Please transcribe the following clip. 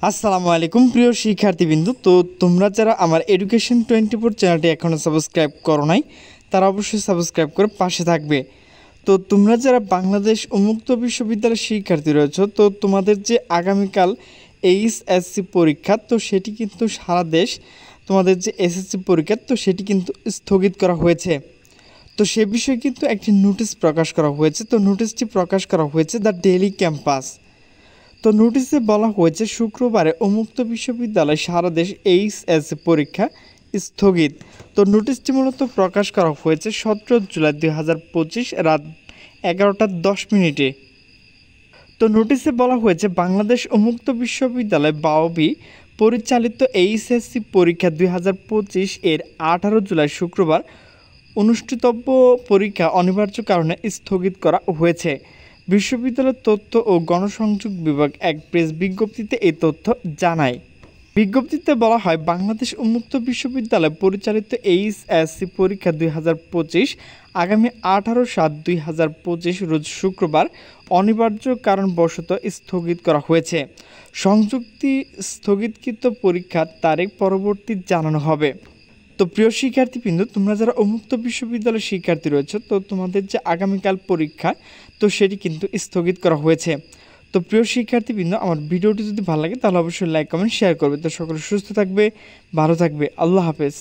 আসসালামু আলাইকুম প্রিয় শিক্ষার্থীবৃন্দ। তো তোমরা যারা আমার এডুকেশন 24 চ্যানেলটি এখনও সাবস্ক্রাইব করো নাই তারা অবশ্যই সাবস্ক্রাইব করে পাশে থাকবে। তো তোমরা যারা বাংলাদেশ উন্মুক্ত বিশ্ববিদ্যালয়ের শিক্ষার্থী রয়েছে, তো তোমাদের যে আগামীকাল এইচএসসি পরীক্ষা, তো সেটি কিন্তু সারা দেশ তোমাদের যে এসএসসি পরীক্ষা, তো সেটি কিন্তু স্থগিত করা হয়েছে। তো সে বিষয়ে কিন্তু একটি নোটিশ প্রকাশ করা হয়েছে। তো নোটিশটি প্রকাশ করা হয়েছে দ্য ডেইলি ক্যাম্পাস। তো নোটিশে বলা হয়েছে শুক্রবারে উন্মুক্ত বিশ্ববিদ্যালয় সারা দেশ এইচএসসি পরীক্ষা স্থগিত। তো নোটিশটি মূলত প্রকাশ করা হয়েছে 17 জুলাই 2025 রাত 11টা 10 মিনিটে। তো নোটিশে বলা হয়েছে বাংলাদেশ উন্মুক্ত বিশ্ববিদ্যালয় বাওবি পরিচালিত এইচএসসি পরীক্ষা 2025 এর 18 জুলাই শুক্রবার অনুষ্ঠিতব্য পরীক্ষা অনিবার্য কারণে স্থগিত করা হয়েছে। বিশ্ববিদ্যালয়ের তথ্য ও গণসংযোগ বিভাগ এক প্রেস বিজ্ঞপ্তিতে এই তথ্য জানায়। বিজ্ঞপ্তিতে বলা হয়, বাংলাদেশ উন্মুক্ত বিশ্ববিদ্যালয় পরিচালিত এইচএসসি পরীক্ষা 2025 আগামী 18/7/2025 রোজ শুক্রবার অনিবার্য কারণবশত স্থগিত করা হয়েছে। সংযুক্তি স্থগিতকৃত পরীক্ষার তারিখ পরবর্তী জানানো হবে। তো প্রিয় শিক্ষার্থীবৃন্দ, তোমরা যারা উন্মুক্ত বিশ্ববিদ্যালয়ের শিক্ষার্থী রয়েছে, তো তোমাদের যে আগামীকাল পরীক্ষা, তো সেটি কিন্তু স্থগিত করা হয়েছে। তো প্রিয় শিক্ষার্থীবৃন্দ, আমার ভিডিওটি যদি ভালো লাগে তাহলে অবশ্যই লাইক কমেন্ট শেয়ার করবে। তো সকলে সুস্থ থাকবে, ভালো থাকবে। আল্লাহ হাফেজ।